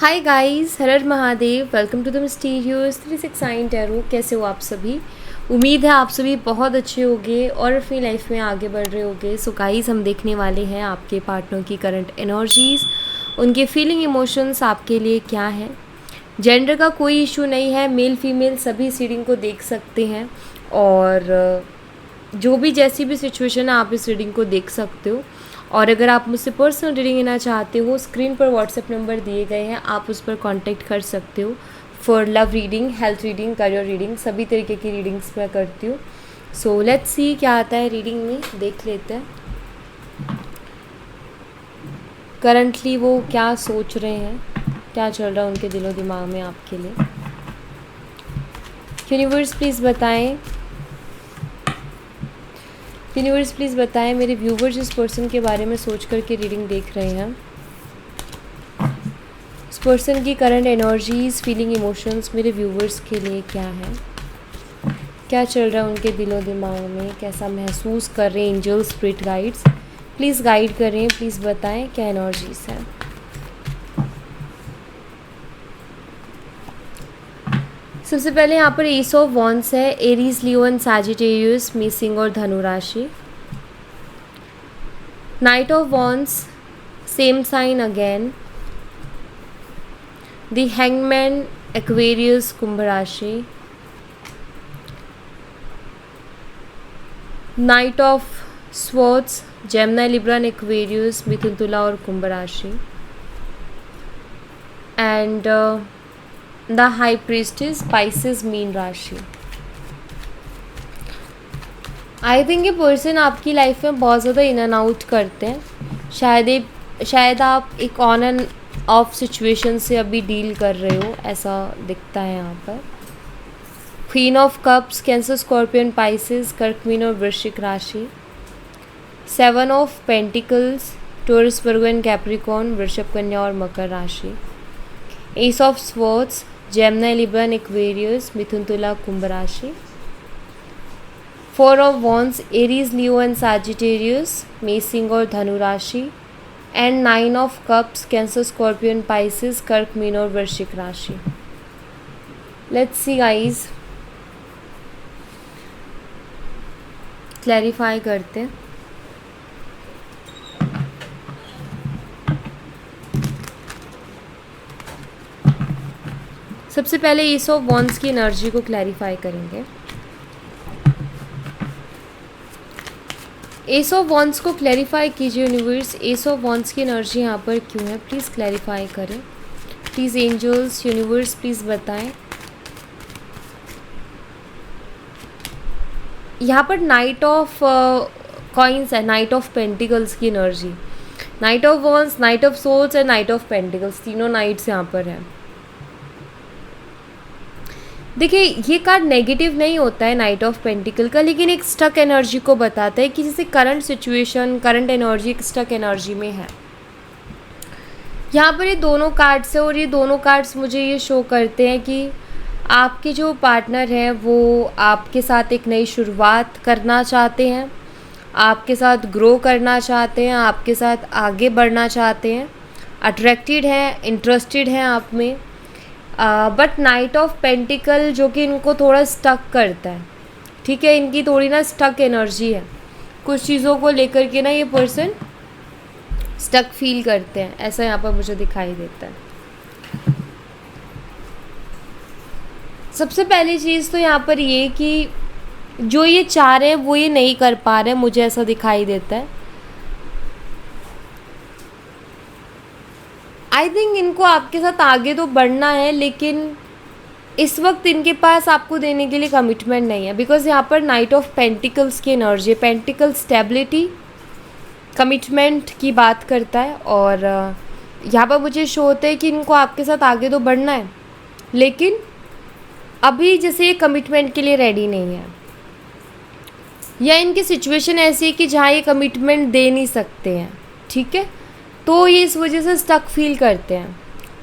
Hi guys, Har Har Mahadev. Welcome to the mysterious 369 tarot. कैसे हो आप सभी? उम्मीद है आप सभी बहुत अच्छे होंगे और अपनी लाइफ में आगे बढ़ रहे होंगे। सो गाइस, हम देखने वाले हैं आपके पार्टनर की करंट एनर्जीज, उनके फीलिंग इमोशंस आपके लिए क्या है। जेंडर का कोई इशू नहीं है, मेल फीमेल सभी इस रीडिंग को देख सकते हैं और जो भी जैसी भी सिचुएशन है आप इस रीडिंग को देख सकते हो। और अगर आप मुझसे पर्सनल रीडिंग लेना चाहते हो, स्क्रीन पर व्हाट्सएप नंबर दिए गए हैं, आप उस पर कांटेक्ट कर सकते हो for love reading, health reading, career reading, सभी तरीके की रीडिंग्स मैं करती हूँ। सो लेट्स सी क्या आता है रीडिंग में, देख लेते हैं करंटली वो क्या सोच रहे हैं, क्या चल रहा है उनके दिलो दिमाग में आपके लिए। यूनिवर्स प्लीज़ बताएं, यूनिवर्स प्लीज़ बताएं मेरे व्यूवर्स जिस पर्सन के बारे में सोच करके रीडिंग देख रहे हैं, उस पर्सन की करंट एनर्जीज, फीलिंग, इमोशंस मेरे व्यूवर्स के लिए क्या है, क्या चल रहा है उनके दिलो दिमाग में, कैसा महसूस कर रहे हैं angel, spirit guides. Please guide करें, प्लीज़ बताएं क्या एनर्जीज हैं। सबसे पहले यहाँ पर एस ऑफ वॉन्ड्स है, एरीज, लियो एंड सैजिटेरियस, मिसिंग और धनु राशि। Knight of wands, same sign again. The hangman, Aquarius, कुंभ राशि। Knight of swords, Gemini, Libra and Aquarius, मिथुन, तुला और कुंभ राशि। And the high priestess, Pisces, मीन राशि। आई थिंक ये पर्सन आपकी लाइफ में बहुत ज़्यादा इन एंड आउट करते हैं। शायद आप एक ऑन एंड ऑफ सिचुएशन से अभी डील कर रहे हो, ऐसा दिखता है यहाँ पर। Queen of cups, Cancer, scorpion, Pisces, कर्क, मीन और वृश्चिक राशि। Seven of pentacles, Taurus, Virgo and Capricorn, वृषभ, कन्या और मकर राशि। Ace of swords, Gemini, Libra and Aquarius, मिथुन, तुला, कुंभ राशि। Four of wands, Aries, Leo and Sagittarius, मेसिंग और धनु राशि। And nine of cups, Cancer, scorpion, Pisces, कर्क, मीन और वृश्चिक राशि। लेट्स सी गाइस, क्लैरिफाई करते हैं। सबसे पहले एस ऑफ वॉन्ड्स की एनर्जी को क्लैरिफाई करेंगे। एस ऑफ वॉन्ड्स को क्लैरिफाई कीजिए यूनिवर्स, एस ऑफ वॉन्ड्स की एनर्जी यहाँ पर क्यों है, प्लीज़ क्लैरिफाई करें। प्लीज़ एंजल्स, यूनिवर्स प्लीज़ बताएं। यहाँ पर नाइट ऑफ कॉइन्स है, नाइट ऑफ पेंटिकल्स की energy, knight of wands, knight of souls and knight of pentacles, तीनों नाइट्स यहाँ पर है। देखिए, ये कार्ड नेगेटिव नहीं होता है नाइट ऑफ पेंटिकल का, लेकिन एक स्टक एनर्जी को बताता है कि जैसे करंट सिचुएशन, करंट एनर्जी एक स्टक एनर्जी में है। यहाँ पर ये दोनों कार्ड्स है और ये दोनों कार्ड्स मुझे ये शो करते हैं कि आपके जो पार्टनर हैं वो आपके साथ एक नई शुरुआत करना चाहते हैं, आपके साथ ग्रो करना चाहते हैं, आपके साथ आगे बढ़ना चाहते हैं, अट्रैक्टेड हैं, इंटरेस्टेड हैं आप में। बट नाइट ऑफ पेंटिकल जो कि इनको थोड़ा स्टक करता है, ठीक है, इनकी थोड़ी ना स्टक एनर्जी है, कुछ चीज़ों को लेकर के ना ये पर्सन स्टक फील करते हैं, ऐसा यहाँ पर मुझे दिखाई देता है। सबसे पहली चीज़ तो यहाँ पर ये कि जो ये चाह रहे हैं वो ये नहीं कर पा रहे हैं, मुझे ऐसा दिखाई देता है। आई थिंक इनको आपके साथ आगे तो बढ़ना है, लेकिन इस वक्त इनके पास आपको देने के लिए कमिटमेंट नहीं है, बिकॉज यहाँ पर नाइट ऑफ पेंटिकल्स की एनर्जी, पेंटिकल स्टेबिलिटी, कमिटमेंट की बात करता है। और यहाँ पर मुझे शो होता है कि इनको आपके साथ आगे तो बढ़ना है, लेकिन अभी जैसे ये कमिटमेंट के लिए रेडी नहीं है, या इनकी सिचुएशन ऐसी है कि जहाँ ये कमिटमेंट दे नहीं सकते हैं, ठीक है, तो ये इस वजह से स्टक फील करते हैं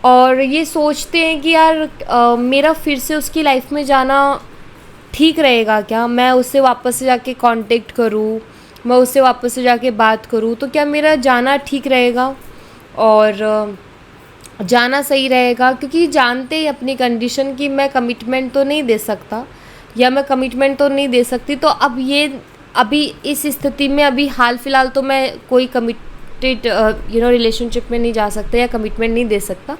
और ये सोचते हैं कि यार मेरा फिर से उसकी लाइफ में जाना ठीक रहेगा क्या, मैं उससे वापस से जाके कांटेक्ट करूँ, मैं उससे वापस से जाके बात करूँ, तो क्या मेरा जाना ठीक रहेगा। और जाना सही रहेगा, क्योंकि जानते ही अपनी कंडीशन कि मैं कमिटमेंट तो नहीं दे सकता या मैं कमिटमेंट तो नहीं दे सकती, तो अब ये अभी इस स्थिति में अभी हाल फिलहाल तो मैं कोई कमिटेड रिलेशनशिप में नहीं जा सकता या कमिटमेंट नहीं दे सकता।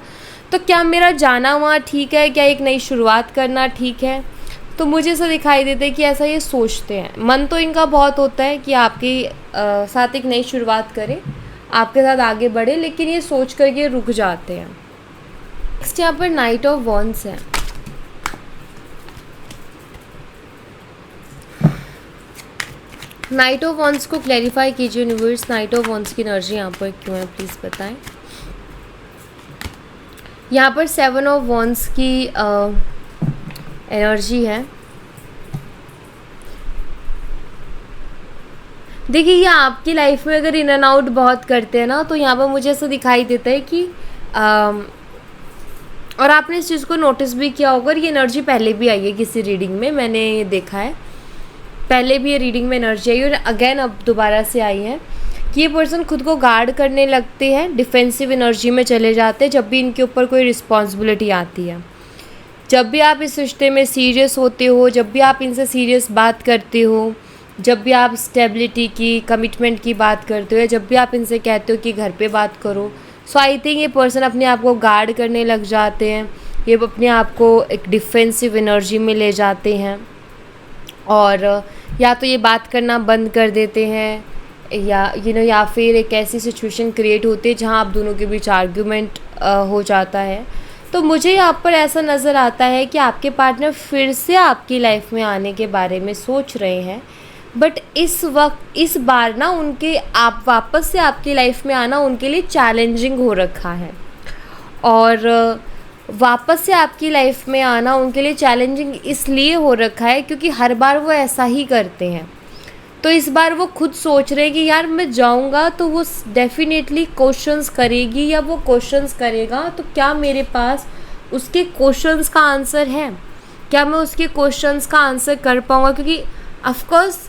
तो क्या मेरा जाना वहाँ ठीक है, क्या एक नई शुरुआत करना ठीक है? तो मुझे ऐसा दिखाई देता है कि ऐसा ये सोचते हैं। मन तो इनका बहुत होता है कि आपके साथ एक नई शुरुआत करें, आपके साथ आगे बढ़े, लेकिन ये सोच करके रुक जाते हैं। नेक्स्ट यहाँ पर नाइट ऑफ वॉन्ड्स है। नाइट ऑफ वॉन्ड्स को क्लैरिफाई कीजिए यूनिवर्स, नाइट ऑफ वॉन्ड्स की एनर्जी यहाँ पर क्यों है, प्लीज़ बताएं। यहाँ पर 7 ऑफ वॉन्ड्स की एनर्जी है। देखिए, ये आपकी लाइफ में अगर इन एंड आउट बहुत करते हैं ना, तो यहाँ पर मुझे ऐसा दिखाई देता है कि और आपने इस चीज़ को नोटिस भी किया होगा, ये एनर्जी पहले भी आई है किसी रीडिंग में, मैंने ये देखा है, पहले भी ये रीडिंग में एनर्जी आई और अगेन अब दोबारा से आई है कि ये पर्सन खुद को गार्ड करने लगते हैं, डिफेंसिव एनर्जी में चले जाते हैं जब भी इनके ऊपर कोई रिस्पॉन्सिबिलिटी आती है। जब भी आप इस रिश्ते में सीरियस होते हो, जब भी आप इनसे सीरियस बात करते हो, जब भी आप स्टेबिलिटी की, कमिटमेंट की बात करते हो, जब भी आप इनसे कहते हो कि घर पे बात करो, सो आई थिंक ये पर्सन अपने आप को गार्ड करने लग जाते हैं, ये अपने आप को एक डिफेंसिव एनर्जी में ले जाते हैं और या तो ये बात करना बंद कर देते हैं या या फिर एक ऐसी सिचुएशन क्रिएट होती है जहाँ आप दोनों के बीच आर्ग्यूमेंट हो जाता है। तो मुझे यहाँ पर ऐसा नज़र आता है कि आपके पार्टनर फिर से आपकी लाइफ में आने के बारे में सोच रहे हैं, बट इस बार ना उनके आप वापस से आपकी लाइफ में आना उनके लिए चैलेंजिंग हो रखा है और वापस से आपकी लाइफ में आना उनके लिए चैलेंजिंग इसलिए हो रखा है क्योंकि हर बार वो ऐसा ही करते हैं। तो इस बार वो खुद सोच रहे हैं कि यार मैं जाऊंगा तो वो डेफिनेटली क्वेश्चंस करेगी या वो क्वेश्चंस करेगा, तो क्या मेरे पास उसके क्वेश्चंस का आंसर है, क्या मैं उसके क्वेश्चंस का आंसर कर पाऊँगा? क्योंकि ऑफकोर्स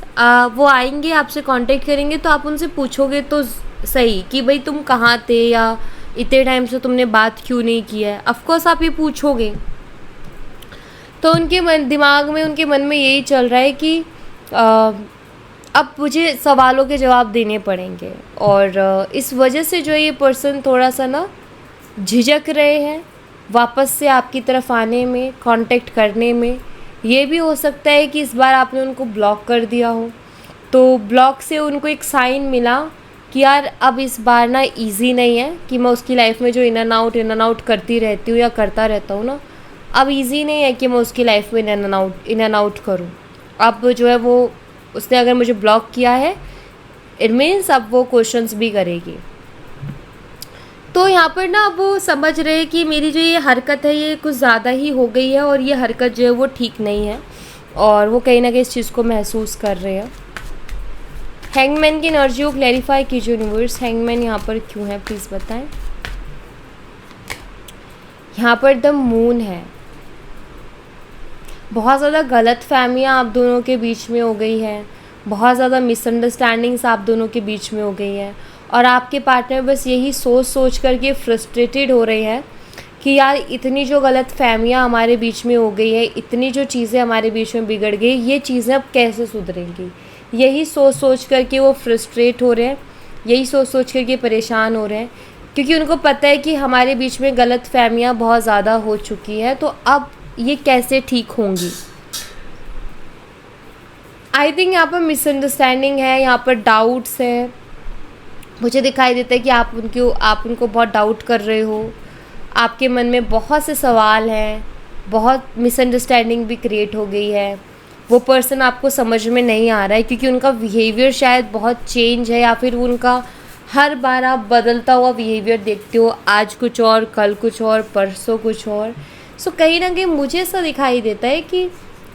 वो आएंगे, आपसे कांटेक्ट करेंगे तो आप उनसे पूछोगे तो सही कि भाई तुम कहाँ थे या इतने टाइम से तुमने बात क्यों नहीं की है, ऑफकोर्स आप ये पूछोगे। तो उनके दिमाग में, उनके मन में यही चल रहा है कि अब मुझे सवालों के जवाब देने पड़ेंगे और इस वजह से जो ये पर्सन थोड़ा सा ना झिझक रहे हैं वापस से आपकी तरफ आने में, कांटेक्ट करने में। ये भी हो सकता है कि इस बार आपने उनको ब्लॉक कर दिया हो, तो ब्लॉक से उनको एक साइन मिला कि यार अब इस बार ना इजी नहीं है कि मैं उसकी लाइफ में जो इन एंड आउट करती रहती हूँ या करता रहता हूँ ना, अब इजी नहीं है कि मैं उसकी लाइफ में इन एंड आउट करूँ। अब जो है वो उसने अगर मुझे ब्लॉक किया है, इट मीन्स अब वो क्वेश्चंस भी करेगी। तो यहाँ पर ना वो समझ रहे हैं कि मेरी जो ये हरकत है ये कुछ ज़्यादा ही हो गई है और ये हरकत जो है वो ठीक नहीं है और वो कहीं ना कहीं इस चीज़ को महसूस कर रहे हैं। हैंगमैन की एनर्जी को क्लैरिफाई कीजिए यूनिवर्स, हैंगमैन यहाँ पर क्यों है प्लीज़ बताएं। यहाँ पर द मून है। बहुत ज़्यादा गलत फहमियाँ आप दोनों के बीच में हो गई है, बहुत ज़्यादा मिसअंडरस्टैंडिंग्स आप दोनों के बीच में हो गई है और आपके पार्टनर बस यही सोच करके फ्रस्ट्रेटेड हो रहे हैं कि यार इतनी जो गलत फहमियाँ हमारे बीच में हो गई है, इतनी जो चीज़ें हमारे बीच में बिगड़ गई, ये चीज़ें अब कैसे सुधरेंगी। यही सोच करके वो फ्रस्ट्रेट हो रहे हैं, यही सोच करके परेशान हो रहे हैं क्योंकि उनको पता है कि हमारे बीच में गलत फहमियाँ बहुत ज़्यादा हो चुकी है, तो अब ये कैसे ठीक होंगी। आई थिंक यहाँ पर मिसअंडरस्टैंडिंग है, यहाँ पर डाउट्स है। मुझे दिखाई देता है कि आप उनको बहुत डाउट कर रहे हो, आपके मन में बहुत से सवाल हैं, बहुत मिसअंडरस्टैंडिंग भी क्रिएट हो गई है। वो पर्सन आपको समझ में नहीं आ रहा है क्योंकि उनका बिहेवियर शायद बहुत चेंज है या फिर उनका हर बार आप बदलता हुआ बिहेवियर देखते हो, आज कुछ और, कल कुछ और, परसों कुछ और। सो कहीं ना कहीं मुझे ऐसा दिखाई देता है कि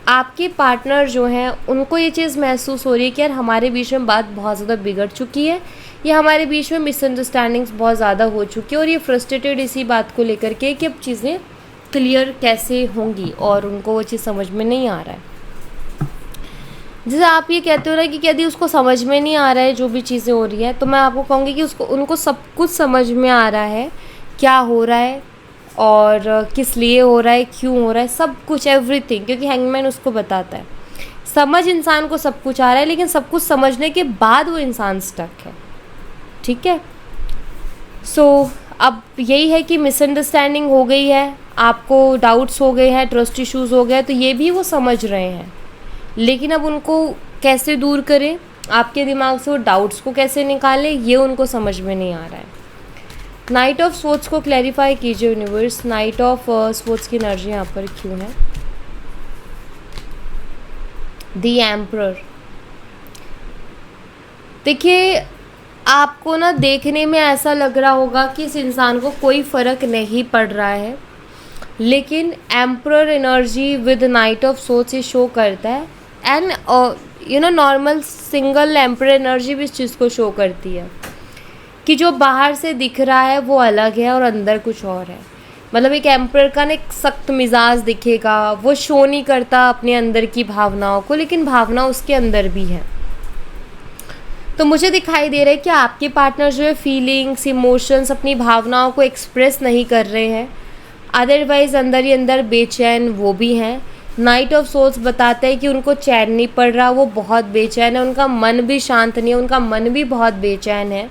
आपके पार्टनर जो हैं उनको ये चीज़ महसूस हो रही है कि यार हमारे बीच में बात बहुत ज़्यादा बिगड़ चुकी है या हमारे बीच में मिसअंडरस्टैंडिंग्स बहुत ज़्यादा हो चुकी है और ये फ्रस्ट्रेटेड इसी बात को लेकर के कि अब चीज़ें क्लियर कैसे होंगी और उनको वो चीज़ समझ में नहीं आ रहा है। जैसे आप ये कहते हो ना कि यदि उसको समझ में नहीं आ रहा है जो भी चीज़ें हो रही है, तो मैं आपको कहूँगी कि उनको सब कुछ समझ में आ रहा है क्या हो रहा है और किस लिए हो रहा है, क्यों हो रहा है, सब कुछ, एवरीथिंग, क्योंकि हैंगमैन उसको बताता है। समझ इंसान को सब कुछ आ रहा है, लेकिन सब कुछ समझने के बाद वो इंसान स्टक है। ठीक है, सो अब यही है कि मिसअंडरस्टैंडिंग हो गई है, आपको डाउट्स हो गए हैं, ट्रस्ट इश्यूज़ हो गए, तो ये भी वो समझ रहे हैं, लेकिन अब उनको कैसे दूर करें, आपके दिमाग से वो डाउट्स को कैसे निकालें, ये उनको समझ में नहीं आ रहा है। नाइट ऑफ स्वॉर्ड्स को क्लैरिफाई कीजिए यूनिवर्स, नाइट ऑफ स्वॉर्ड्स की एनर्जी यहाँ पर क्यों है। द एम्परर, देखिए आपको ना देखने में ऐसा लग रहा होगा कि इस इंसान को कोई फ़र्क नहीं पड़ रहा है, लेकिन emperor energy with night of swords ये शो करता है। And normal single emperor energy भी इस चीज़ को शो करती है कि जो बाहर से दिख रहा है वो अलग है और अंदर कुछ और है। मतलब एक एम्परर का ना एक सख्त मिजाज दिखेगा, वो शो नहीं करता अपने अंदर की भावनाओं को, लेकिन भावना उसके अंदर भी है। तो मुझे दिखाई दे रहा है कि आपके पार्टनर जो है फीलिंग्स, इमोशंस, अपनी भावनाओं को एक्सप्रेस नहीं कर रहे हैं, अदरवाइज़ अंदर ही अंदर बेचैन वो भी हैं। नाइट ऑफ सोल्स बताता है कि उनको चैन नहीं पड़ रहा, वो बहुत बेचैन है, उनका मन भी शांत नहीं है, उनका मन भी बहुत बेचैन है,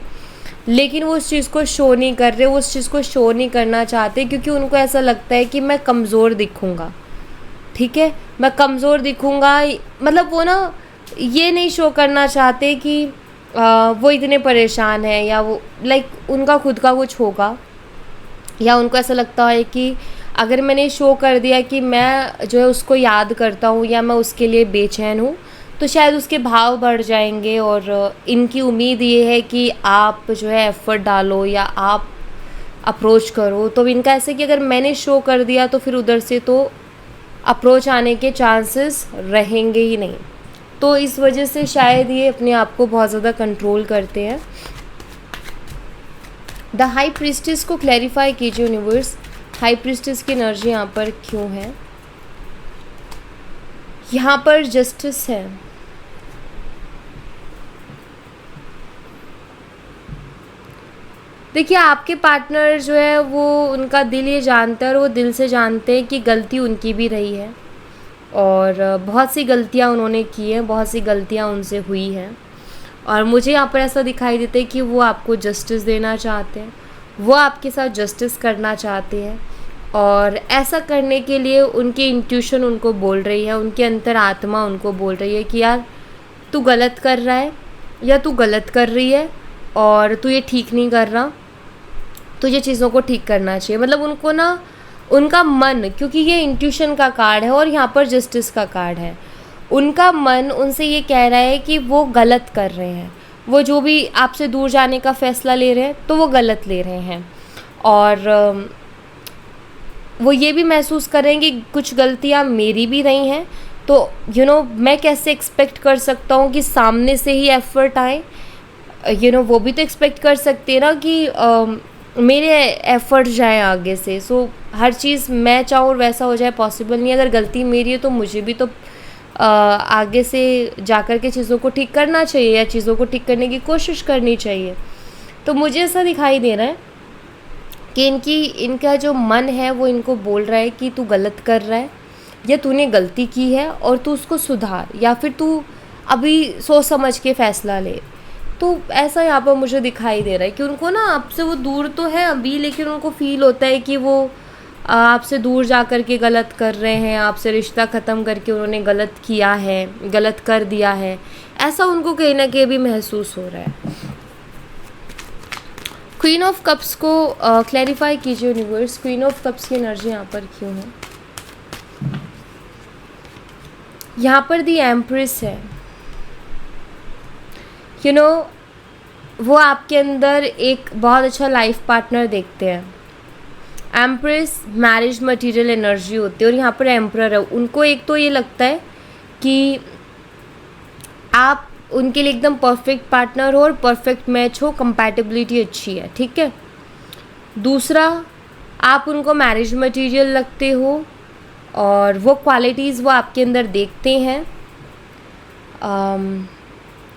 लेकिन वो उस चीज़ को शो नहीं कर रहे, वो उस चीज़ को शो नहीं करना चाहते, क्योंकि उनको ऐसा लगता है कि मैं कमज़ोर दिखूँगा। ठीक है, मैं कमज़ोर दिखूँगा, मतलब वो ना ये नहीं शो करना चाहते कि वो इतने परेशान हैं, या वो उनका खुद का कुछ होगा, या उनको ऐसा लगता है कि अगर मैंने शो कर दिया कि मैं जो है उसको याद करता हूँ या मैं उसके लिए बेचैन हूँ, तो शायद उसके भाव बढ़ जाएंगे। और इनकी उम्मीद ये है कि आप जो है एफ़र्ट डालो या आप अप्रोच करो, तो इनका ऐसे कि अगर मैंने शो कर दिया तो फिर उधर से तो अप्रोच आने के चांसेस रहेंगे ही नहीं। तो इस वजह से शायद ये अपने आप को बहुत ज़्यादा कंट्रोल करते हैं। द हाई प्रीस्टेस को क्लैरिफाई कीजिए यूनिवर्स, हाई प्रीस्टेस की एनर्जी यहाँ पर क्यों है। यहाँ पर जस्टिस है। देखिए आपके पार्टनर जो है वो, उनका दिल ये जानता है और वो दिल से जानते हैं कि गलती उनकी भी रही है, और बहुत सी गलतियाँ उन्होंने की हैं, बहुत सी गलतियाँ उनसे हुई हैं, और मुझे यहाँ पर ऐसा दिखाई देता है कि वो आपको जस्टिस देना चाहते हैं, वो आपके साथ जस्टिस करना चाहते हैं, और ऐसा करने के लिए उनकी इंट्यूशन उनको बोल रही है, उनकी अंतरात्मा उनको बोल रही है कि यार तू गलत कर रहा है या तू गलत कर रही है और तू ये ठीक नहीं कर रहा, तुझे चीज़ों को ठीक करना चाहिए। मतलब उनको ना उनका मन, क्योंकि ये इंट्यूशन का कार्ड है और यहाँ पर जस्टिस का कार्ड है, उनका मन उनसे ये कह रहा है कि वो गलत कर रहे हैं, वो जो भी आपसे दूर जाने का फ़ैसला ले रहे हैं तो वो गलत ले रहे हैं, और वो ये भी महसूस कर रहे हैं कि कुछ गलतियाँ मेरी भी रही हैं, तो मैं कैसे एक्सपेक्ट कर सकता हूँ कि सामने से ही एफ़र्ट आए। वो भी तो एक्सपेक्ट कर सकते हैं ना कि मेरे एफ़र्ट जाए आगे से। सो हर चीज़ मैं चाहूँ और वैसा हो जाए पॉसिबल नहीं। अगर गलती मेरी है तो मुझे भी तो आगे से जाकर के चीज़ों को ठीक करना चाहिए या चीज़ों को ठीक करने की कोशिश करनी चाहिए। तो मुझे ऐसा दिखाई दे रहा है कि इनका जो मन है वो इनको बोल रहा है कि तू गलत कर रहा है, या तूने गलती की है और तू उसको सुधार, या फिर तू अभी सोच समझ के फ़ैसला ले। तो ऐसा यहाँ पर मुझे दिखाई दे रहा है कि उनको ना आपसे वो दूर तो है अभी, लेकिन उनको फ़ील होता है कि वो आपसे दूर जा कर के गलत कर रहे हैं, आपसे रिश्ता ख़त्म करके उन्होंने गलत किया है, गलत कर दिया है, ऐसा उनको कहीं ना कहीं भी महसूस हो रहा है। क्वीन ऑफ कप्स को क्लैरिफाई कीजिए यूनिवर्स, क्वीन ऑफ कप्स की एनर्जी यहाँ पर क्यों है। यहाँ पर दी एम्प्रेस है। वो आपके अंदर एक बहुत अच्छा लाइफ पार्टनर देखते हैं। एम्प्रेस मैरिज मटेरियल एनर्जी होती है, और यहाँ पर एम्परर है। उनको एक तो ये लगता है कि आप उनके लिए एकदम परफेक्ट पार्टनर हो और परफेक्ट मैच हो, कंपैटिबिलिटी अच्छी है, ठीक है। दूसरा, आप उनको मैरिज मटेरियल लगते हो और वो क्वालिटीज़ वो आपके अंदर देखते हैं,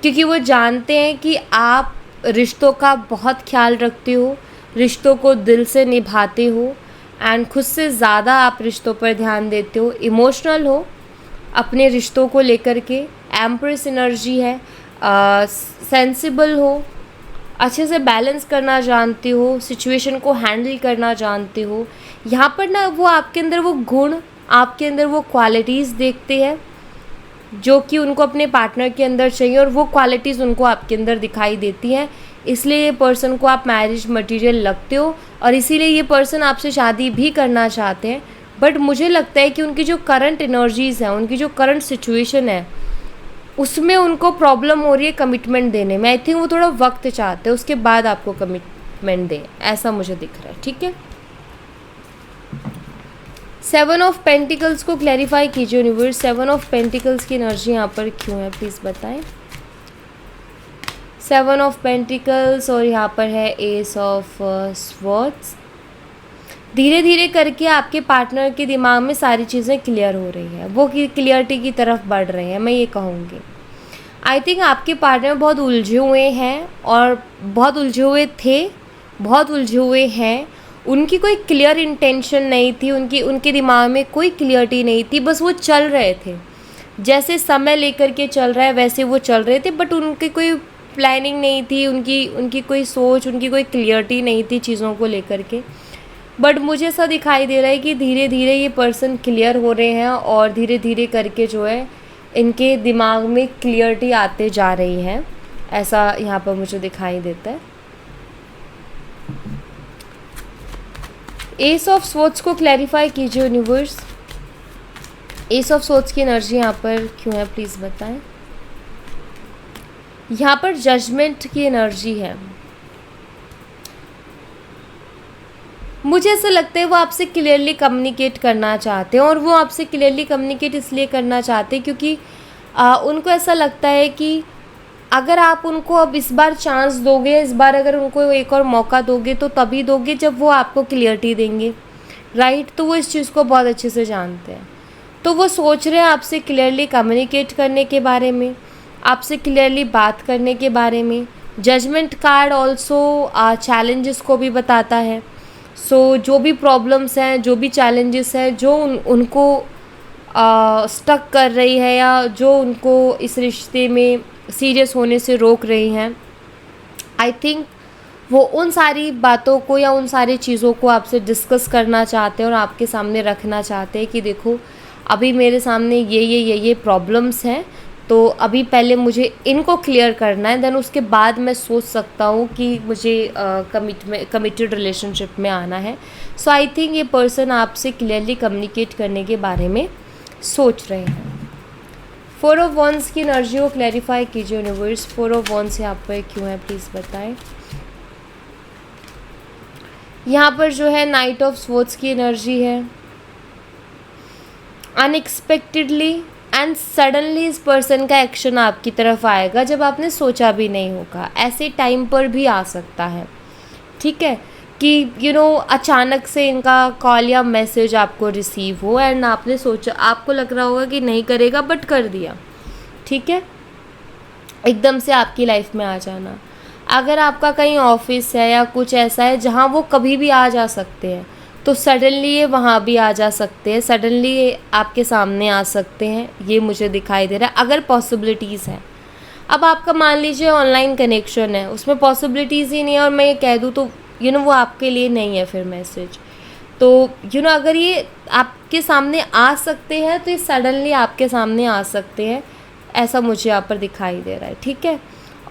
क्योंकि वो जानते हैं कि आप रिश्तों का बहुत ख्याल रखते हो, रिश्तों को दिल से निभाते हो एंड खुद से ज़्यादा आप रिश्तों पर ध्यान देते हो, इमोशनल हो अपने रिश्तों को लेकर के, एम्प्रेस एनर्जी है, सेंसिबल हो, अच्छे से बैलेंस करना जानते हो, सिचुएशन को हैंडल करना जानते हो। यहाँ पर ना वो आपके अंदर वो गुण, आपके अंदर वो क्वालिटीज़ देखते हैं जो कि उनको अपने पार्टनर के अंदर चाहिए, और वो क्वालिटीज़ उनको आपके अंदर दिखाई देती हैं। इसलिए ये पर्सन को आप मैरिज मटेरियल लगते हो और इसीलिए ये पर्सन आपसे शादी भी करना चाहते हैं। बट मुझे लगता है कि उनकी जो करंट एनर्जीज़ हैं, उनकी जो करंट सिचुएशन है, उसमें उनको प्रॉब्लम हो रही है कमिटमेंट देने में। आई थिंक वो थोड़ा वक्त चाहते हैं, उसके बाद आपको कमिटमेंट दें, ऐसा मुझे दिख रहा है। ठीक है, 7 ऑफ पेंटिकल्स को क्लैरिफाई कीजिए यूनिवर्स। 7 ऑफ पेंटिकल्स की एनर्जी यहाँ पर क्यों है, प्लीज़ बताएं। 7 ऑफ पेंटिकल्स और यहाँ पर है एस ऑफ स्वॉर्ड्स। धीरे धीरे करके आपके पार्टनर के दिमाग में सारी चीज़ें क्लियर हो रही हैं, वो क्लियरिटी की तरफ बढ़ रहे हैं, मैं ये कहूँगी। आई थिंक आपके पार्टनर बहुत उलझे हुए हैं और बहुत उलझे हुए थे, बहुत उलझे हुए हैं। उनकी कोई क्लियर इंटेंशन नहीं थी, उनके दिमाग में कोई क्लियरिटी नहीं थी, बस वो चल रहे थे जैसे समय लेकर के चल रहा है वैसे वो चल रहे थे। बट उनकी कोई प्लानिंग नहीं थी, उनकी कोई सोच, उनकी कोई क्लियरिटी नहीं थी चीज़ों को लेकर के। बट मुझे ऐसा दिखाई दे रहा है कि धीरे धीरे ये पर्सन क्लियर हो रहे हैं और धीरे धीरे करके जो है इनके दिमाग में क्लियरिटी आते जा रही है, ऐसा यहाँ पर मुझे दिखाई देता है। एस ऑफ स्वॉर्ड्स को क्लैरिफाई कीजिए यूनिवर्स। एस ऑफ स्वॉर्ड्स की एनर्जी यहाँ पर क्यों है, प्लीज़ बताएं। यहाँ पर जजमेंट की एनर्जी है। मुझे ऐसा लगता है वो आपसे क्लियरली कम्युनिकेट करना चाहते हैं, और वो आपसे क्लियरली कम्युनिकेट इसलिए करना चाहते हैं क्योंकि उनको ऐसा लगता है कि अगर आप उनको अब इस बार चांस दोगे, इस बार अगर उनको एक और मौका दोगे तो तभी दोगे जब वो आपको क्लियरिटी देंगे, राइट। तो वो इस चीज़ को बहुत अच्छे से जानते हैं, तो वो सोच रहे हैं आपसे क्लियरली कम्युनिकेट करने के बारे में, आपसे क्लियरली बात करने के बारे में। जजमेंट कार्ड ऑल्सो चैलेंजेस को भी बताता है। सो जो भी प्रॉब्लम्स हैं, जो भी चैलेंजेस हैं जो उनको स्टक कर रही है या जो उनको इस रिश्ते में सीरियस होने से रोक रही हैं, आई थिंक वो उन सारी बातों को या उन सारी चीज़ों को आपसे डिस्कस करना चाहते हैं और आपके सामने रखना चाहते हैं कि देखो अभी मेरे सामने ये प्रॉब्लम्स हैं, तो अभी पहले मुझे इनको क्लियर करना है, देन उसके बाद मैं सोच सकता हूँ कि मुझे कमिटेड रिलेशनशिप में आना है। सो आई थिंक ये पर्सन आपसे क्लियरली कम्युनिकेट करने के बारे में सोच रहे हैं। 4 ऑफ वंस की एनर्जी को क्लैरिफाई कीजिए यूनिवर्स। 4 ऑफ वंस यहाँ पर क्यों है, प्लीज़ बताएं। यहाँ पर जो है नाइट ऑफ स्वॉर्ड्स की एनर्जी है। अनएक्सपेक्टेडली एंड सडनली इस पर्सन का एक्शन आपकी तरफ आएगा जब आपने सोचा भी नहीं होगा, ऐसे टाइम पर भी आ सकता है, ठीक है, कि अचानक से इनका कॉल या मैसेज आपको रिसीव हो एंड आपने सोचा, आपको लग रहा होगा कि नहीं करेगा बट कर दिया, ठीक है, एकदम से आपकी लाइफ में आ जाना। अगर आपका कहीं ऑफिस है या कुछ ऐसा है जहाँ वो कभी भी आ जा सकते हैं, तो सडनली ये वहाँ भी आ जा सकते हैं, सडनली ये आपके सामने आ सकते हैं, ये मुझे दिखाई दे रहा है अगर पॉसिबिलिटीज़ हैं। अब आपका मान लीजिए ऑनलाइन कनेक्शन है, उसमें पॉसिबिलिटीज़ ही नहीं है और मैं ये कह दूँ तो वो आपके लिए नहीं है फिर मैसेज। तो अगर ये आपके सामने आ सकते हैं तो ये सडनली आपके सामने आ सकते हैं, ऐसा मुझे यहाँ पर दिखाई दे रहा है, ठीक है।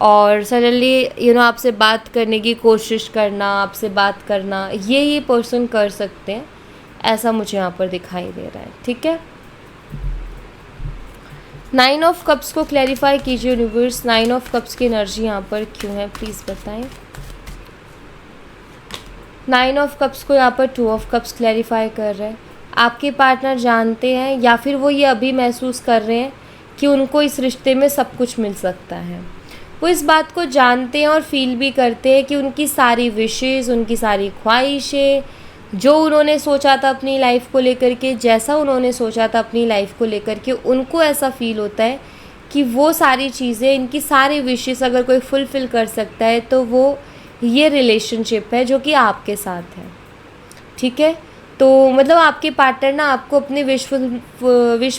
और सडनली आपसे बात करने की कोशिश करना, आपसे बात करना, ये पर्सन कर सकते हैं, ऐसा मुझे यहाँ पर दिखाई दे रहा है, ठीक है। 9 ऑफ कप्स को क्लैरिफाई कीजिए यूनिवर्स। 9 ऑफ कप्स की एनर्जी यहाँ पर क्यों है, प्लीज़ बताएं। 9 ऑफ कप्स को यहाँ पर 2 ऑफ कप्स क्लैरिफाई कर रहे हैं। आपके पार्टनर जानते हैं या फिर वो ये अभी महसूस कर रहे हैं कि उनको इस रिश्ते में सब कुछ मिल सकता है। वो इस बात को जानते हैं और फील भी करते हैं कि उनकी सारी विशेज़, उनकी सारी ख्वाहिशें, जो उन्होंने सोचा था अपनी लाइफ को लेकर के, जैसा उन्होंने सोचा था अपनी लाइफ को लेकर के, उनको ऐसा फील होता है कि वो सारी चीज़ें, इनकी सारी विशेज़ अगर कोई फुलफ़िल कर सकता है तो वो ये रिलेशनशिप है जो कि आपके साथ है, ठीक है। तो मतलब आपके पार्टनर ना आपको अपने विश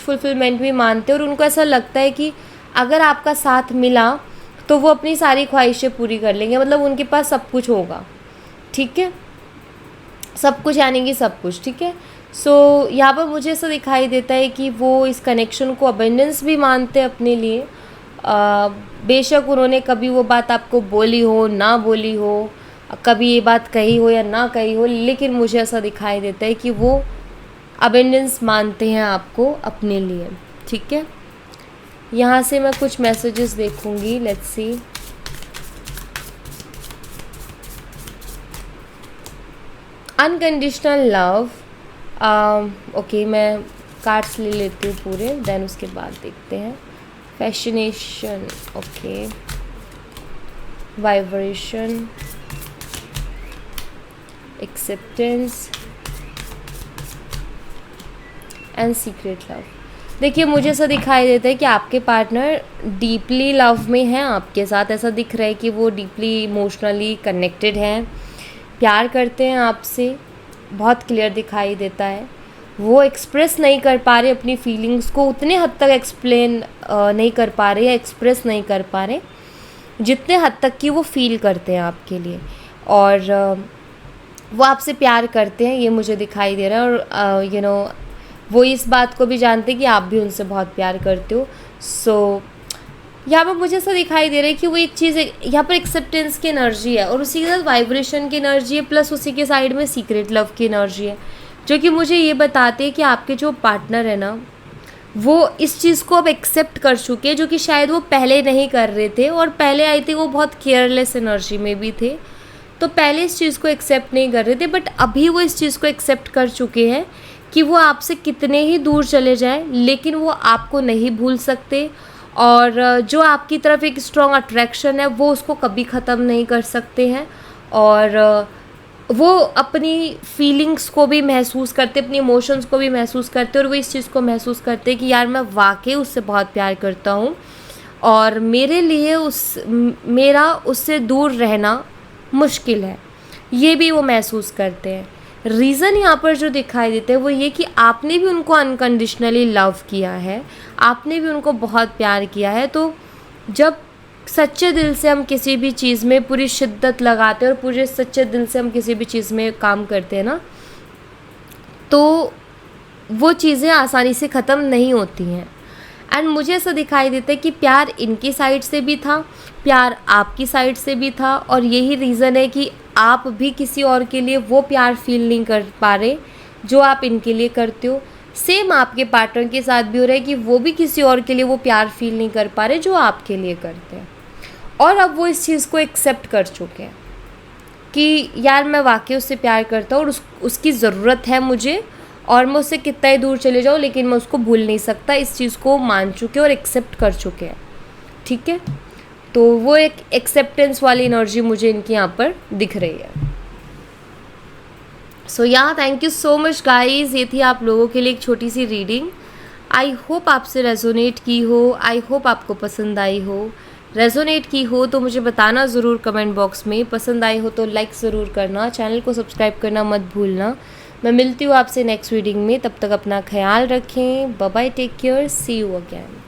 फुलफिलमेंट भी मानते हैं और उनको ऐसा लगता है कि अगर आपका साथ मिला तो वो अपनी सारी ख्वाहिशें पूरी कर लेंगे, मतलब उनके पास सब कुछ होगा, ठीक है, सब कुछ यानी कि सब कुछ, ठीक है। सो यहाँ पर मुझे ऐसा दिखाई देता है कि वो इस कनेक्शन को अबेंडेंस भी मानते हैं अपने लिए। बेशक उन्होंने कभी वो बात आपको बोली हो ना बोली हो, कभी ये बात कही हो या ना कही हो, लेकिन मुझे ऐसा दिखाई देता है कि वो अबेंडेंस मानते हैं आपको अपने लिए, ठीक है। यहाँ से मैं कुछ मैसेजेस देखूंगी, let's see. Unconditional love, okay मैं कार्ड्स ले लेती हूँ पूरे, देन उसके बाद देखते हैं। Fascination, okay, vibration, acceptance and secret love. देखिए मुझे ऐसा दिखाई देता है कि आपके पार्टनर डीपली लव में हैं आपके साथ, ऐसा दिख रहा है कि वो डीपली इमोशनली कनेक्टेड हैं, प्यार करते हैं आपसे, बहुत क्लियर दिखाई देता है। वो एक्सप्रेस नहीं कर पा रहे अपनी फीलिंग्स को, उतने हद तक एक्सप्लेन नहीं कर पा रहे या एक्सप्रेस नहीं कर पा रहे जितने हद तक कि वो फील करते हैं आपके लिए, और वो आपसे प्यार करते हैं, ये मुझे दिखाई दे रहा है। और यू नो वो इस बात को भी जानते हैं कि आप भी उनसे बहुत प्यार करते हो। सो यहाँ पर मुझे ऐसा दिखाई दे रहा है कि वो एक चीज़ यहाँ पर एक्सेप्टेंस की एनर्जी है और उसी के साथ वाइब्रेशन की एनर्जी है, प्लस उसी के साइड में सीक्रेट लव की एनर्जी है, जो कि मुझे ये बताते हैं कि आपके जो पार्टनर है ना वो इस चीज़ को अब एक्सेप्ट कर चुके हैं, जो कि शायद वो पहले नहीं कर रहे थे। और पहले आई थिंक वो बहुत केयरलेस एनर्जी में भी थे, तो पहले इस चीज़ को एक्सेप्ट नहीं कर रहे थे, बट अभी वो इस चीज़ को एक्सेप्ट कर चुके हैं कि वो आपसे कितने ही दूर चले जाएं लेकिन वो आपको नहीं भूल सकते, और जो आपकी तरफ एक स्ट्रॉन्ग अट्रैक्शन है वो उसको कभी ख़त्म नहीं कर सकते हैं। और वो अपनी फीलिंग्स को भी महसूस करते, अपनी इमोशंस को भी महसूस करते, और वो इस चीज़ को महसूस करते कि यार मैं वाकई उससे बहुत प्यार करता हूँ और मेरे लिए मेरा उससे दूर रहना मुश्किल है, ये भी वो महसूस करते हैं। रीज़न यहाँ पर जो दिखाई देते हैं वो ये कि आपने भी उनको अनकंडीशनली लव किया है, आपने भी उनको बहुत प्यार किया है। तो जब सच्चे दिल से हम किसी भी चीज़ में पूरी शिद्दत लगाते हैं और पूरे सच्चे दिल से हम किसी भी चीज़ में काम करते हैं ना, तो वो चीज़ें आसानी से ख़त्म नहीं होती हैं। एंड मुझे ऐसा दिखाई देता है कि प्यार इनकी साइड से भी था, प्यार आपकी साइड से भी था, और यही रीज़न है कि आप भी किसी और के लिए वो प्यार फील नहीं कर पा रहे जो आप इनके लिए करते हो। सेम आपके पार्टनर के साथ भी हो रहा है कि वो भी किसी और के लिए वो प्यार फील नहीं कर पा रहे जो आपके लिए करते हैं, और अब वो इस चीज़ को एक्सेप्ट कर चुके हैं कि यार मैं वाकई उससे प्यार करता हूँ और उसकी ज़रूरत है मुझे, और मैं उससे कितना ही दूर चले जाऊँ लेकिन मैं उसको भूल नहीं सकता। इस चीज़ को मान चुके और एक्सेप्ट कर चुके हैं, ठीक है। तो वो एक एक्सेप्टेंस वाली एनर्जी मुझे इनकी यहाँ पर दिख रही है। सो या thank you so much guys, ये थी आप लोगों के लिए एक छोटी सी रीडिंग। आई होप आपसे रेजोनेट की हो, आई होप आपको पसंद आई हो। रेजोनेट की हो तो मुझे बताना ज़रूर कमेंट बॉक्स में, पसंद आई हो तो लाइक ज़रूर करना, चैनल को सब्सक्राइब करना मत भूलना। मैं मिलती हूँ आपसे नेक्स्ट रीडिंग में, तब तक अपना ख्याल रखें। Bye bye, take care, see you again.